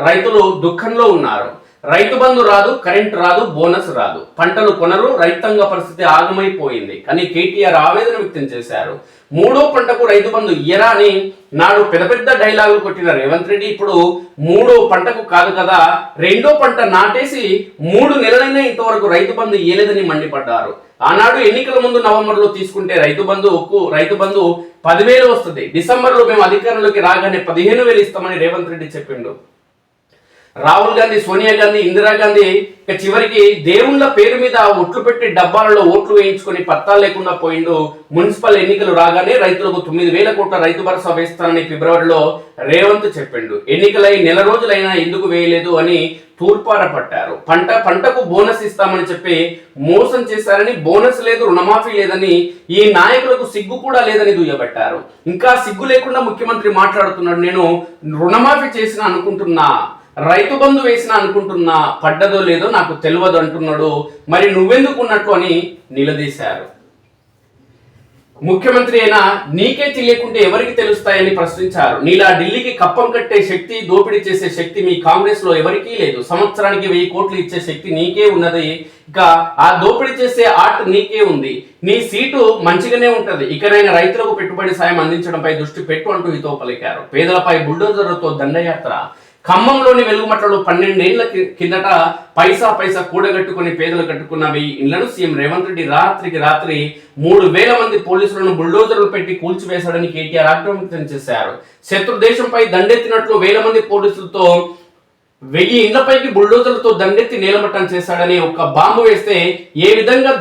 రైతులు దుఃఖంలో ఉన్నారు. రైతు బంధు రాదు, కరెంట్ రాదు, బోనస్ రాదు, పంటలు కొనరు, రైతాంగ పరిస్థితి ఆగమైపోయింది. కానీ కేటీఆర్ ఆవేదన వ్యక్తం చేశారు. 3వ పంటకు రైతు బంధు ఇయ్యరా అని నాడు పెద్ద డైలాగులు కొట్టిన రేవంత్ రెడ్డి ఇప్పుడు 3వ పంటకు కాదు కదా, 2వ పంట నాటేసి 3 నెలలైనా ఇంతవరకు రైతు బంధు ఇయ్యలేదని మండిపడ్డారు. ఆనాడు ఎన్నికల ముందు నవంబర్లో తీసుకుంటే రైతు బంధు 10,000 వస్తుంది. డిసెంబర్లో మేము అధికారంలోకి రాగానే 15,000 ఇస్తామని రేవంత్ రెడ్డి చెప్పిండు. రాహుల్ గాంధీ, సోనియా గాంధీ, ఇందిరాగాంధీ చివరికి దేవుళ్ళ పేరు మీద ఓట్లు పెట్టి డబ్బాలలో ఓట్లు వేయించుకొని పత్తాలు లేకుండా పోయిండు. మున్సిపల్ ఎన్నికలు రాగానే రైతులకు 9,000 కోట్ల రైతు భరోసా వేస్తానని ఫిబ్రవరిలో రేవంత్ చెప్పిండు. ఎన్నికలై నెల రోజులైనా ఎందుకు వేయలేదు అని తూర్పార పట్టారు. పంటకు బోనస్ ఇస్తామని చెప్పి మోసం చేశారని, బోనస్ లేదు, రుణమాఫీ లేదని, ఈ నాయకులకు సిగ్గు కూడా లేదని దుయ్యబట్టారు. ఇంకా సిగ్గు లేకుండా ముఖ్యమంత్రి మాట్లాడుతున్నాడు. నేను రుణమాఫీ చేసిన అనుకుంటున్నా, రైతు బంధు వేసినా అనుకుంటున్నా, పడ్డదో లేదో నాకు తెలియదు అంటున్నాడు. మరి నువ్వెందుకు ఉన్నట్లు అని నిలదీశారు. ముఖ్యమంత్రి అయినా నీకే తెలియకుంటే ఎవరికి తెలుస్తాయని ప్రశ్నించారు. నీలా ఢిల్లీకి కప్పం కట్టే శక్తి, దోపిడీ చేసే శక్తి మీ కాంగ్రెస్ లో ఎవరికీ లేదు. సంవత్సరానికి 1000 కోట్లు ఇచ్చే శక్తి నీకే ఉన్నది. ఇక ఆ దోపిడీ చేసే ఆర్ట్ నీకే ఉంది. నీ సీటు మంచిగానే ఉంటది. ఇకనైనా రైతులకు పెట్టుబడి సాయం అందించడంపై దృష్టి పెట్టు అంటూ హితో పలికారు. పేదలపై బుల్డోజర్లతో దండయాత్ర. ఖమ్మంలోని వెలుగుమట్లలో 12 ఏళ్ల కిందట పైసా కూడగట్టుకుని పేదలు కట్టుకున్న 1000 ఇళ్లను సీఎం రేవంత్ రెడ్డి రాత్రికి రాత్రి 3000 మంది పోలీసులను బుల్డోజర్లు పెట్టి కూల్చివేశాడని కేటీఆర్ ఆగ్రహం వ్యక్తం చేశారు. శత్రు దేశంపై దండెత్తినట్లు 1000 మంది పోలీసులతో 1000 ఇండ్లపైకి బుల్డోజర్లతో దండెత్తి నేలమట్టం చేశాడని, ఒక్క బాంబు వేస్తే ఏ విధంగా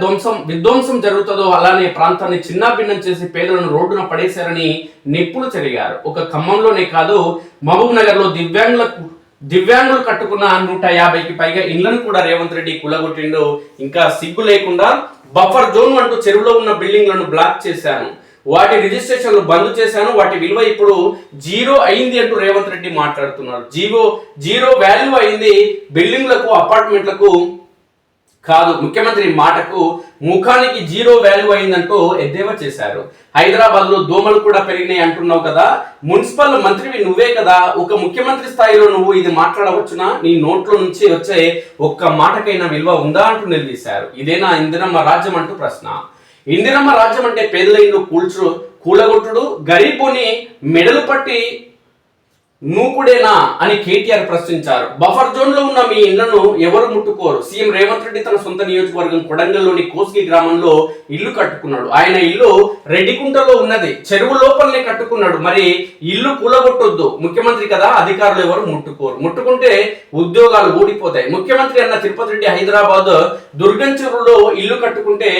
విధ్వంసం జరుగుతుందో అలానే ప్రాంతాన్ని చిన్నాభిన్నం చేసి పేదలను రోడ్డున పడేశారని నిప్పులు చెరిగారు. ఒక ఖమ్మంలోనే కాదు, మహబూబ్ నగర్ లో దివ్యాంగులు కట్టుకున్న 150కి పైగా ఇండ్లను కూడా రేవంత్ రెడ్డి కూలగొట్టిండు. ఇంకా సిగ్గు లేకుండా బఫర్ జోన్ అంటూ చెరువులో ఉన్న బిల్డింగ్లను బ్లాక్ చేశాను, వాటి రిజిస్ట్రేషన్లు బంద్ చేశాను, వాటి విలువ ఇప్పుడు 0 అయింది అంటూ రేవంత్ రెడ్డి మాట్లాడుతున్నారు. జీరో వాల్యూ అయింది బిల్డింగ్లకు, అపార్ట్మెంట్లకు కాదు. ముఖ్యమంత్రి మాటకు ముఖానికి 0 వాల్యూ అయిందంటూ ఎద్దేవా చేశారు. హైదరాబాద్ లో దోమలు కూడా పెరిగినాయి అంటున్నావు కదా, మున్సిపల్ మంత్రివి నువ్వే కదా, ఒక ముఖ్యమంత్రి స్థాయిలో నువ్వు ఇది మాట్లాడవచ్చునా? నీ నోట్లో నుంచి వచ్చే ఒక్క మాటకైనా విలువ ఉందా అంటూ నిలదీశారు. ఇదేనా ఇందిరమ్మ రాజ్యం అంటూ ప్రశ్న. ఇందిరమ్మ రాజ్యం అంటే పేదల ఇల్లు కూలగొట్టుడు, గరీబుని మెడలు పట్టి నూకుడేనా అని కేటీఆర్ ప్రశ్నించారు. బఫర్ జోన్ లో ఉన్న మీ ఇళ్లను ఎవరు ముట్టుకోరు. సీఎం రేవంత్ రెడ్డి తన సొంత నియోజకవర్గం కొడంగల్లోని కోస్గి గ్రామంలో ఇల్లు కట్టుకున్నాడు. ఆయన ఇల్లు రెడ్డికుంటలో ఉన్నది, చెరువు లోపలనే కట్టుకున్నాడు. మరి ఇల్లు కూలగొట్టొద్దు, ముఖ్యమంత్రి కదా, అధికారులు ఎవరు ముట్టుకోరు, ముట్టుకుంటే ఉద్యోగాలు ఊడిపోతాయి. ముఖ్యమంత్రి అన్న తిరుపతి రెడ్డి హైదరాబాద్ దుర్గంచెరువులో ఇల్లు కట్టుకుంటే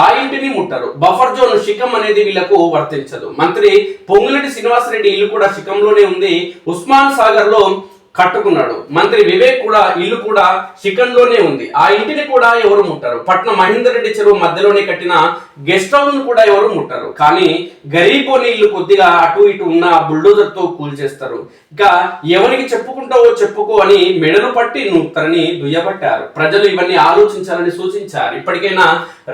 ఆ ఇంటిని ముట్టరు. బఫర్ జోన్ శిఖం అనేది వీళ్లకు వర్తించదు. మంత్రి పొంగులేటి శ్రీనివాసరెడ్డి ఇల్లు కూడా శిఖంలోనే ఉంది, ఉస్మాన్ సాగర్ లో కట్టుకున్నాడు. మంత్రి వివేక్ కూడా ఇల్లు కూడా శిఖంలోనే ఉంది, ఆ ఇంటిని కూడా ఎవరు ముట్టరు. పట్నం మహేందర్ రెడ్డి చెరువు మధ్యలోనే కట్టిన గెస్ట్ హౌస్ ను కూడా ఎవరు ముట్టరు. కానీ గరీబోని ఇల్లు కొద్దిగా అటు ఇటు ఉన్న బుల్డోజర్ తో కూల్చేస్తారు. ఇంకా ఎవరికి చెప్పుకుంటావో చెప్పుకో అని మెడలు పట్టి నూపుతారని దుయ్యబట్టారు. ప్రజలు ఇవన్నీ ఆలోచించాలని సూచించారు. ఇప్పటికైనా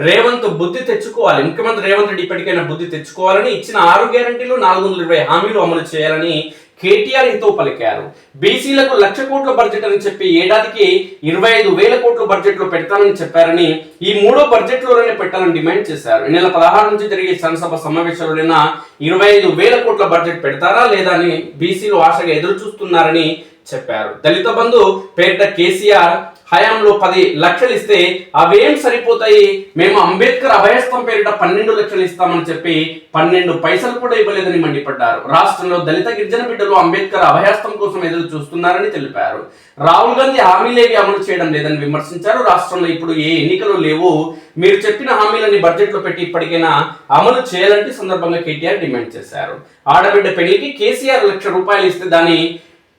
రేవంత్ బుద్ధి తెచ్చుకోవాలి. ముఖ్యమంత్రి రేవంత్ రెడ్డి ఇప్పటికైనా బుద్ధి తెచ్చుకోవాలని, ఇచ్చిన 6 గ్యారంటీలు 420 హామీలు అమలు చేయాలని కేటీఆర్ హితో పలికారు. బీసీలకు 1,00,000 కోట్ల బడ్జెట్ అని చెప్పి ఏడాదికి 25,000 కోట్ల బడ్జెట్ లో పెడతానని చెప్పారని, ఈ 3వ బడ్జెట్ లోనే పెట్టాలని డిమాండ్ చేశారు. ఈ నెల 16 నుంచి జరిగే శాసనసభ సమావేశంలోనైనా 25,000 కోట్ల బడ్జెట్ పెడతారా లేదా అని బీసీలు ఆశగా ఎదురు చూస్తున్నారని చెప్పారు. దళిత బంధు పేరిట కేసీఆర్ హయాంలో 10 లక్షలు ఇస్తే అవేం సరిపోతాయి, మేము అంబేద్కర్ అభయస్థం పేరిట 12 లక్షలు ఇస్తామని చెప్పి 12 పైసలు కూడా ఇవ్వలేదని మండిపడ్డారు. రాష్ట్రంలో దళిత గిరిజన బిడ్డలు అంబేద్కర్ అభయస్థం కోసం ఎదురు చూస్తున్నారని తెలిపారు. రాహుల్ గాంధీ హామీలేవి అమలు చేయడం లేదని విమర్శించారు. రాష్ట్రంలో ఇప్పుడు ఏ ఎన్నికలు లేవు, మీరు చెప్పిన హామీలని బడ్జెట్ లో పెట్టి ఇప్పటికైనా అమలు చేయాలంటే సందర్భంగా కేటీఆర్ డిమాండ్ చేశారు. ఆడబిడ్డ పెళ్లికి కేసీఆర్ 1,00,000 రూపాయలు ఇస్తే దాన్ని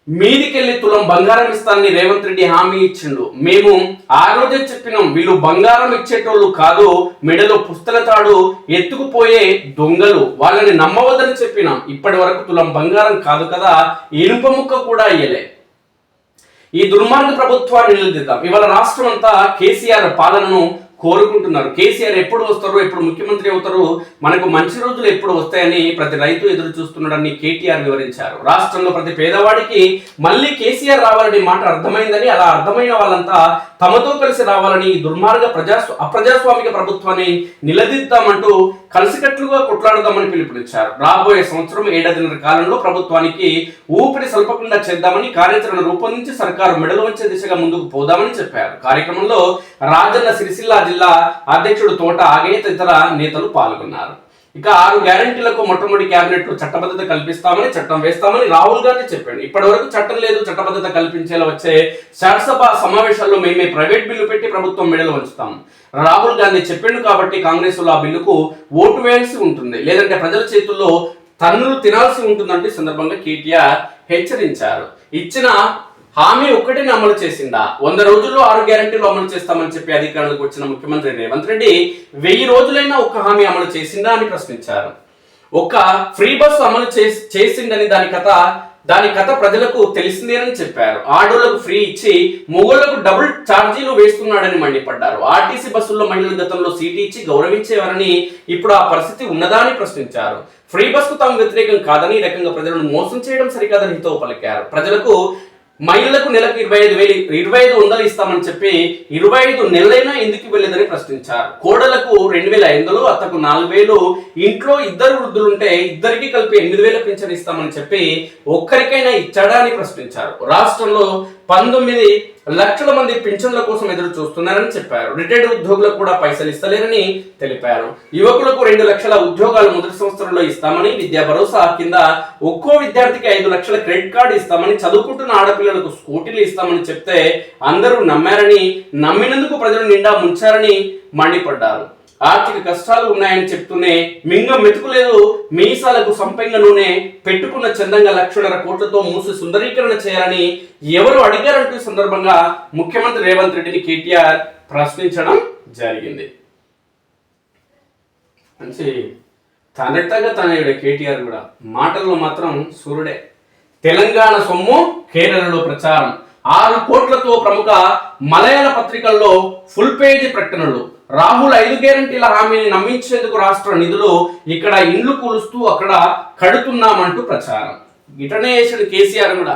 మీదికెళ్లి తులం బంగారం ఇస్తానని రేవంత్ రెడ్డి హామీ ఇచ్చిండు. మేము ఆ రోజే చెప్పినాం, వీళ్ళు బంగారం ఇచ్చేటోళ్ళు కాదు, మెడలో పుస్తల తాడు ఎత్తుకుపోయే దొంగలు, వాళ్ళని నమ్మవద్దని చెప్పినాం. ఇప్పటి వరకు తులం బంగారం కాదు కదా, ఇనుప ముక్క కూడా ఇయ్యలే. ఈ దుర్మార్గ ప్రభుత్వాన్ని నిలదీద్దాం. ఇవాళ రాష్ట్రం అంతా కేసీఆర్ పాలనను కోరుకుంటున్నారు. కేసీఆర్ ఎప్పుడు వస్తారో, ఎప్పుడు ముఖ్యమంత్రి అవుతారో, మనకు మంచి రోజులు ఎప్పుడు వస్తాయని ప్రతి రైతు ఎదురు చూస్తున్నాడని కేటీఆర్ వివరించారు. రాష్ట్రంలో ప్రతి పేదవాడికి మళ్ళీ కేసీఆర్ రావాలని మాట అర్థమైందని, అలా అర్థమైన వాళ్ళంతా తమతో కలిసి రావాలని, దుర్మార్గ అప్రజాస్వామిక ప్రభుత్వాన్ని నిలదీద్దామంటూ కలిసికట్లుగా కొట్లాడదామని పిలుపునిచ్చారు. రాబోయే సంవత్సరం 7.5 కాలంలో ప్రభుత్వానికి ఊపిరి సల్పకుండా చేద్దామని కార్యాచరణ రూపొందించి సర్కారు మెడలు వంచే దిశగా ముందుకు పోదామని చెప్పారు. కార్యక్రమంలో రాజన్న సిరిసిల్ల జిల్లా అధ్యక్షుడు తోట ఆగయ్య తదితర నేతలు పాల్గొన్నారు. ఇక 6 గ్యారంటీలకు మొట్టమొదటి కేబినెట్ లో చట్టబద్ధత కల్పిస్తామని, చట్టం వేస్తామని రాహుల్ గాంధీ చెప్పాడు. ఇప్పటి వరకు చట్టం లేదు, చట్టబద్ధత కల్పించేలా వచ్చే శాసనసభ సమావేశాల్లో మేమే ప్రైవేట్ బిల్లు పెట్టి ప్రభుత్వం మెడలు వంచుతాం. రాహుల్ గాంధీ చెప్పిండు కాబట్టి కాంగ్రెస్ లో ఆ బిల్లుకు ఓటు వేయాల్సి ఉంటుంది, లేదంటే ప్రజల చేతుల్లో తన్నులు తినాల్సి ఉంటుందంటే సందర్భంగా కేటీఆర్ హెచ్చరించారు. ఇచ్చిన హామీ ఒక్కటిని అమలు చేసిందా? 100 రోజుల్లో 6 గ్యారంటీలు అమలు చేస్తామని చెప్పి అధికారులకు వచ్చిన ముఖ్యమంత్రి రేవంత్ రెడ్డి 1000 రోజులైనా ఒక్క హామీ అమలు చేసిందా అని ప్రశ్నించారు. ఒక్క ఫ్రీ బస్సు అమలు చేసిందని దాని కథ దాని కథ ప్రజలకు తెలిసిందేనని చెప్పారు. ఆడోళ్లకు ఫ్రీ ఇచ్చి మొగోళ్లకు డబుల్ ఛార్జీలు వేస్తున్నాడని మండిపడ్డారు. ఆర్టీసీ బస్సుల్లో మహిళలు గతంలో సీటు ఇచ్చి గౌరవించేవారని ఇప్పుడు ఆ పరిస్థితి ఉన్నదా అని ప్రశ్నించారు. ఫ్రీ బస్కు తాము వ్యతిరేకం కాదని, ఈ రకంగా ప్రజలను మోసం చేయడం సరికాదని హితవు పలికారు. ప్రజలకు మహిళలకు నెలకు 25,000 ఇస్తామని చెప్పి 25 నెలలైనా ఎందుకు వెళ్ళలేదని ప్రశ్నించారు. కోడలకు 2,500, అత్తకు 4,000, ఇంట్లో 2 వృద్ధులుంటే ఇద్దరికి కలిపి 8,000 పింఛన్ ఇస్తామని చెప్పి ఒక్కరికైనా ఇచ్చాడా అని ప్రశ్నించారు. రాష్ట్రంలో 19 లక్షల మంది పింఛన్ల కోసం ఎదురు చూస్తున్నారని చెప్పారు. రిటైర్డ్ ఉద్యోగులకు కూడా పైసలు ఇస్తలేరని తెలిపారు. యువకులకు 2 లక్షల ఉద్యోగాలు మొదటి సంవత్సరంలో ఇస్తామని, విద్యా భరోసా కింద ఒక్కో విద్యార్థికి 5 లక్షల క్రెడిట్ కార్డు ఇస్తామని, చదువుకుంటున్న ఆడపిల్లలకు స్కూటీలు ఇస్తామని చెప్తే అందరూ నమ్మారని, నమ్మినందుకు ప్రజలు నిండా ముంచారని మండిపడ్డారు. ఆర్థిక కష్టాలు ఉన్నాయని చెప్తూనే మింగం మెతుకులేదు, మీసాలకు సంపెంగ నూనె పెట్టుకున్న చందంగా 1,50,000 కోట్లతో మూసి సుందరీకరణ చేయాలని ఎవరు అడిగారంటూ సందర్భంగా ముఖ్యమంత్రి రేవంత్ రెడ్డిని కేటీఆర్ ప్రశ్నించడం జరిగింది. మంచి తనట్టగా తనయుడే కేటీఆర్ కూడా, మాటల్లో మాత్రం సూర్యుడే. తెలంగాణ సొమ్ము కేరళలో ప్రచారం, 6 కోట్లతో ప్రముఖ మలయాళ పత్రికల్లో ఫుల్ పేజీ ప్రకటనలు. రాహుల్ 5 గ్యారెంటీల హామీని నమ్మించేందుకు రాష్ట్ర నిధులు, ఇక్కడ ఇండ్లు కూలుస్తూ అక్కడ కడుతున్నామంటూ ప్రచారం. ఇటనే చేసాడు కేసీఆర్ కూడా,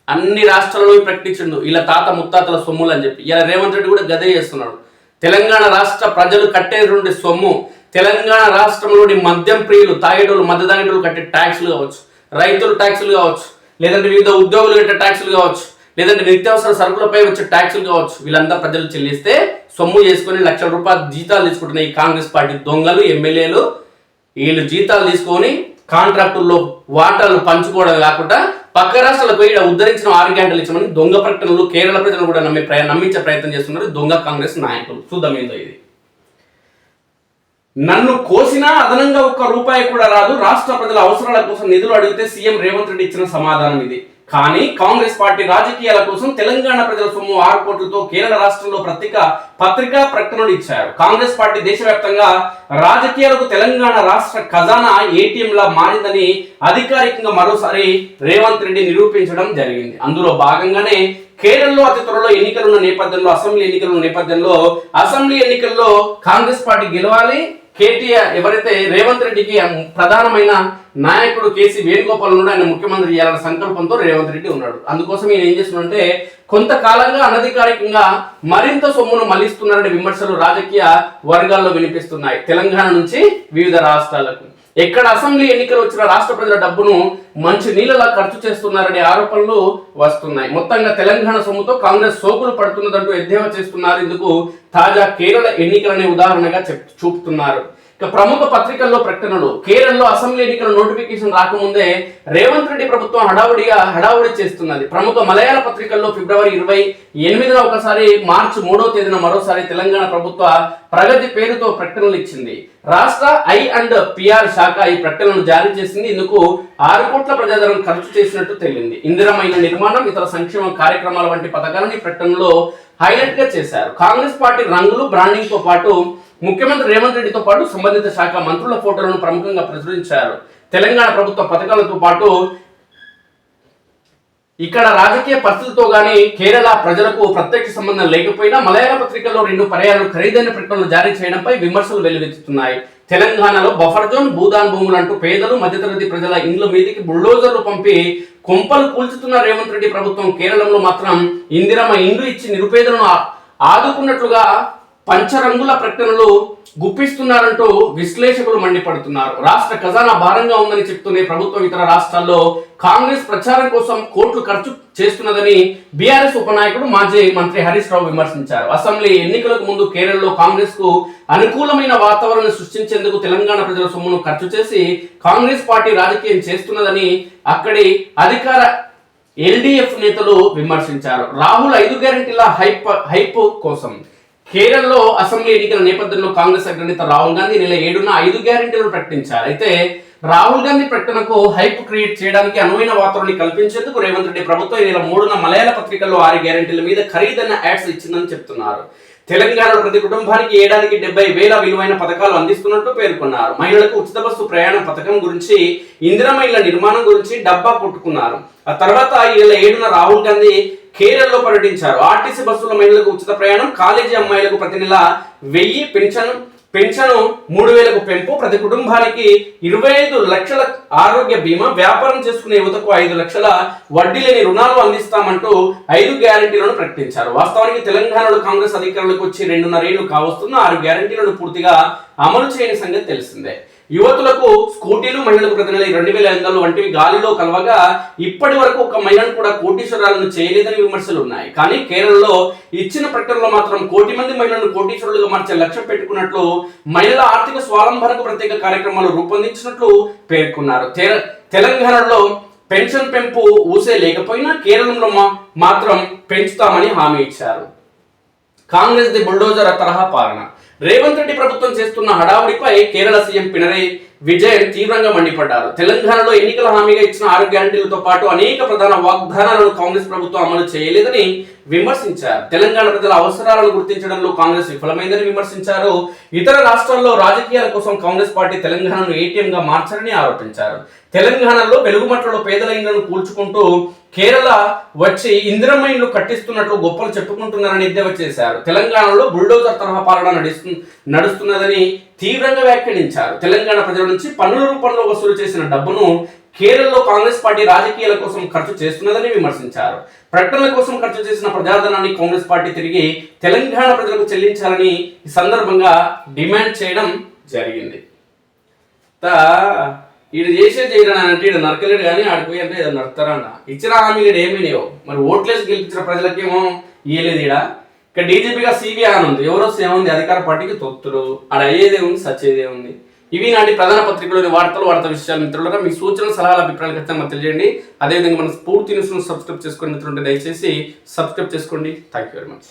అన్ని రాష్ట్రాల్లో ప్రకటించిండు ఇలా తాత ముత్తాతల సొమ్ములు అని చెప్పి. ఇలా రేవంత్ రెడ్డి కూడా గదే చేస్తున్నాడు. తెలంగాణ రాష్ట్ర ప్రజలు కట్టేటువంటి సొమ్ము, తెలంగాణ రాష్ట్రంలోని మద్యం ప్రియులు, తాగేటోళ్ళు, మద్య తాగేటోళ్ళు కట్టే ట్యాక్సులు కావచ్చు, రైతులు ట్యాక్సులు కావచ్చు, లేదంటే వివిధ ఉద్యోగులు కట్టే ట్యాక్సులు కావచ్చు, లేదంటే నిత్యావసర సరుకులపై వచ్చే ట్యాక్సులు కావచ్చు, వీళ్ళంతా ప్రజలు చెల్లిస్తే సొమ్ము చేసుకుని రూపాయల జీతాలు తీసుకుంటున్న ఈ కాంగ్రెస్ పార్టీ దొంగలు, ఎమ్మెల్యేలు వీళ్ళు జీతాలు తీసుకొని కాంట్రాక్టుల్లో వాటాలు పంచుకోవడం కాకుండా పక్క రాష్ట్రాలకు పోయి ఉద్ధరించిన 6 గంటలు ఇచ్చామని దొంగ ప్రకటనలు కేరళ ప్రజలను కూడా నమ్మించే ప్రయత్నం చేస్తున్నారు దొంగ కాంగ్రెస్ నాయకులు. చూద్దాం ఏందో ఇది. నన్ను కోసినా అదనంగా 1 రూపాయి కూడా రాదు, రాష్ట్ర ప్రజల అవసరాల కోసం నిధులు అడిగితే సీఎం రేవంత్ రెడ్డి ఇచ్చిన సమాధానం ఇది. కానీ కాంగ్రెస్ పార్టీ రాజకీయాల కోసం తెలంగాణ ప్రజల సొమ్ము 6 కోట్లతో కేరళ రాష్ట్రంలో పత్రికా ప్రకటనలు ఇచ్చారు. కాంగ్రెస్ పార్టీ దేశవ్యాప్తంగా రాజకీయాలకు తెలంగాణ రాష్ట్ర ఖజానా ATM లా మారిందని అధికారికంగా మరోసారి రేవంత్ రెడ్డి నిరూపించడం జరిగింది. అందులో భాగంగానే కేరళలో అతి త్వరలో ఎన్నికలున్న నేపథ్యంలో, అసెంబ్లీ ఎన్నికల్లో కాంగ్రెస్ పార్టీ గెలవాలి, కేటీఆర్ ఎవరైతే రేవంత్ రెడ్డికి ప్రధానమైన నాయకుడు కేసీ వేణుగోపాల్ ఉన్నాడు, ఆయన ముఖ్యమంత్రి చేయాలన్న సంకల్పంతో రేవంత్ రెడ్డి ఉన్నాడు. అందుకోసం ఈయన ఏం చేస్తున్నాడంటే కొంతకాలంగా అనధికారికంగా మరింత సొమ్మును మళ్లిస్తున్నారనే విమర్శలు రాజకీయ వర్గాల్లో వినిపిస్తున్నాయి. తెలంగాణ నుంచి వివిధ రాష్ట్రాలకు ఎక్కడ అసెంబ్లీ ఎన్నికలు వచ్చిన రాష్ట్ర ప్రజల డబ్బును మంచి నీళ్ళలా ఖర్చు చేస్తున్నారనే ఆరోపణలు వస్తున్నాయి. మొత్తంగా తెలంగాణ సొమ్ముతో కాంగ్రెస్ సోకులు పడుతున్నదంటూ ఎద్దేవా చేస్తున్నారు. ఇందుకు తాజా కేరళ ఎన్నికలనే ఉదాహరణగా చూపుతున్నారు. ఇక ప్రముఖ పత్రికల్లో ప్రకటనలు. కేరళలో అసెంబ్లీ ఎన్నికల నోటిఫికేషన్ రాకముందే రేవంత్ రెడ్డి ప్రభుత్వం హడావుడి చేస్తున్నది. ప్రముఖ మలయాళ పత్రికల్లో ఫిబ్రవరి 28న ఒకసారి, మార్చి 3వ తేదీన మరోసారి తెలంగాణ ప్రభుత్వ ప్రగతి పేరుతో ప్రకటనలు ఇచ్చింది. రాష్ట్ర I&PR శాఖ ఈ ప్రకటనను జారీ చేసింది. ఇందుకు 6 కోట్ల ప్రజాధనం ఖర్చు చేసినట్టు తేలింది. ఇందిరమైన నిర్మాణం, ఇతర సంక్షేమ కార్యక్రమాల వంటి పథకాలను ఈ ప్రకటనలో హైలైట్ గా చేశారు. కాంగ్రెస్ పార్టీ రంగులు, బ్రాండింగ్ తో పాటు ముఖ్యమంత్రి రేవంత్ రెడ్డితో పాటు సంబంధిత శాఖ మంత్రుల ఫోటోలను ప్రముఖంగా ప్రచురించారు. తెలంగాణ ప్రభుత్వ పథకాలతో పాటు ఇక్కడ రాజకీయ పరిస్థితులతో గానీ కేరళ ప్రజలకు ప్రత్యక్ష సంబంధం లేకపోయినా మలయాళ పత్రికల్లో 2 పర్యాయాలు ఖరీదైన ప్రకటనలు జారీ చేయడంపై విమర్శలు వెల్లువెత్తుతున్నాయి. తెలంగాణలో బఫర్ జోన్, భూదాన్ భూములు అంటూ పేదలు, మధ్యతరగతి ప్రజల ఇండ్ల మీదకి బుల్డోజర్లు పంపి కొంపలు కూల్చుతున్న రేవంత్ రెడ్డి ప్రభుత్వం కేరళంలో మాత్రం ఇందిరమ్మ ఇండ్లు ఇచ్చి నిరుపేదలను ఆదుకున్నట్లుగా పంచరంగుల ప్రకటనలు గుప్పిస్తున్నారంటూ విశ్లేషకులు మండిపడుతున్నారు. రాష్ట్ర ఖజానా భారంగా ఉందని చెప్తూనే ప్రభుత్వం ఇతర రాష్ట్రాల్లో కాంగ్రెస్ ప్రచారం కోసం కోట్లు ఖర్చు చేస్తున్నదని బీఆర్ఎస్ ఉపనాయకుడు, మాజీ మంత్రి హరీష్ రావు విమర్శించారు. అసెంబ్లీ ఎన్నికలకు ముందు కేరళలో కాంగ్రెస్ కు అనుకూలమైన వాతావరణం సృష్టించేందుకు తెలంగాణ ప్రజల సొమ్మును ఖర్చు చేసి కాంగ్రెస్ పార్టీ రాజకీయం చేస్తున్నదని అక్కడి అధికార LDF నేతలు విమర్శించారు. రాహుల్ 5 గ్యారెంటీల హైప్ కోసం కేరళలో అసెంబ్లీ ఎన్నికల నేపథ్యంలో కాంగ్రెస్ అగ్రనేత రాహుల్ గాంధీ నెల 7న 5 గ్యారెంటీలను ప్రకటించారు. అయితే రాహుల్ గాంధీ ప్రకటనకు హైప్ క్రియేట్ చేయడానికి అనువైన వాతావరణాన్ని కల్పించేందుకు రేవంత్ రెడ్డి ప్రభుత్వం ఈ నెల 3న మలయాళ పత్రికల్లో 6 గ్యారెంటీల మీద ఖరీదైన యాడ్స్ ఇచ్చిందని చెప్తున్నారు. తెలంగాణలో ప్రతి కుటుంబానికి ఏడాదికి 70,000 విలువైన పథకాలు అందిస్తున్నట్టు పేర్కొన్నారు. మహిళలకు ఉచిత బస్సు ప్రయాణం పథకం గురించి, ఇందిరమ్మ ఇళ్ల నిర్మాణం గురించి డబ్బా కొట్టుకున్నారు. ఆ తర్వాత ఈ నెల 7న రాహుల్ గాంధీ కేరళలో పర్యటించారు. ఆర్టీసీ బస్సుల మహిళలకు ఉచిత ప్రయాణం, కాలేజీ అమ్మాయిలకు ప్రతి నెల 1000 పెన్షన్ 3,000కు పెంపు, ప్రతి కుటుంబానికి 25 లక్షల ఆరోగ్య బీమా, వ్యాపారం చేసుకునే యువతకు 5 లక్షల వడ్డీ లేని రుణాలు అందిస్తామంటూ 5 గ్యారెంటీలను ప్రకటించారు. వాస్తవానికి తెలంగాణలో కాంగ్రెస్ అధికారంలోకి వచ్చి 2.5 ఏళ్లు కావస్తున్న 6 గ్యారెంటీలను పూర్తిగా అమలు చేయని సంగతి తెలిసిందే. యువతులకు స్కూటీలు, మహిళలకు ప్రతి నెల 2,500 వంటివి గాలిలో కలవగా ఇప్పటి వరకు ఒక మహిళను కూడా కోటీశ్వరాలను చేయలేదని విమర్శలు ఉన్నాయి. కానీ కేరళలో ఇచ్చిన ప్రకటనలో మాత్రం 1 కోటి మంది మహిళలను కోటీశ్వరులుగా మార్చే లక్ష్యం పెట్టుకున్నట్లు, మహిళల ఆర్థిక స్వావలంబనకు ప్రత్యేక కార్యక్రమాలు రూపొందించినట్లు పేర్కొన్నారు. తెలంగాణలో పెన్షన్ పెంపు ఊసే లేకపోయినా కేరళంలో మాత్రం పెంచుతామని హామీ ఇచ్చారు. కాంగ్రెస్ ది బుల్డోజర్ తరహా పాలన. రేవంత్ రెడ్డి ప్రభుత్వం చేస్తున్న హడావుడిపై కేరళ సీఎం పినరయి విజయన్ తీవ్రంగా మండిపడ్డారు. తెలంగాణలో ఎన్నికల హామీగా ఇచ్చిన 6 గ్యారెంటీలతో పాటు అనేక ప్రధాన వాగ్దానాలను కాంగ్రెస్ ప్రభుత్వం అమలు చేయలేదని విమర్శించారు. తెలంగాణ ప్రజల అవసరాలను గుర్తించడంలో కాంగ్రెస్ విఫలమైందని విమర్శించారు. ఇతర రాష్ట్రాల్లో రాజకీయాల కోసం కాంగ్రెస్ పార్టీ తెలంగాణను ATM గా మార్చారని ఆరోపించారు. తెలంగాణలో వెలుగుమట్లలో పేదల ఇళ్లను కూల్చుకుంటూ కేరళ వచ్చి ఇందిరమ్మ ఇళ్లు కట్టిస్తున్నట్లు గొప్పలు చెప్పుకుంటున్నారని ఎద్దేవా చేశారు. తెలంగాణలో బుల్డోజర్ తరహా పాలన నడుస్తున్నదని తీవ్రంగా వ్యాఖ్యానించారు. తెలంగాణ ప్రజల నుంచి పన్నుల రూపంలో వసూలు చేసిన డబ్బును కేరళలో కాంగ్రెస్ పార్టీ రాజకీయాల కోసం ఖర్చు చేస్తున్నదని విమర్శించారు. ప్రకటనల కోసం ఖర్చు చేసిన ప్రజాధనాన్ని కాంగ్రెస్ పార్టీ తిరిగి తెలంగాణ ప్రజలకు చెల్లించాలని ఈ సందర్భంగా డిమాండ్ చేయడం జరిగింది. ఈడు చేయడం అంటే ఈడు నరకలేడు కానీ ఆడిపోయి అంటే నరుతారంట. ఇచ్చిన హామీలు ఏమీ లేవు. మరి ఓట్లేసి గెలిపించిన ప్రజలకేమో ఇయ్యలేదు. ఇక్కడ డీజీపీగా సిబి అని ఉంది. ఎవరో ఏముంది, అధికార పార్టీకి తొత్తులు. ఆడ అయ్యేదే ఉంది, సచ్చేదే ఉంది. ఇవి నాటి ప్రధాన పత్రికలోని వార్తా విషయాలు. మిత్రులారా, మీ సూచనలు, సలహాలు, అభిప్రాయాలు ఖచ్చితంగా తెలియజేయండి. అదేవిధంగా మన స్ఫూర్తి న్యూస్ను సబ్స్క్రైబ్ చేసుకోండి మిత్రులు. దయచేసి సబ్స్క్రైబ్ చేసుకోండి. Thank you very much.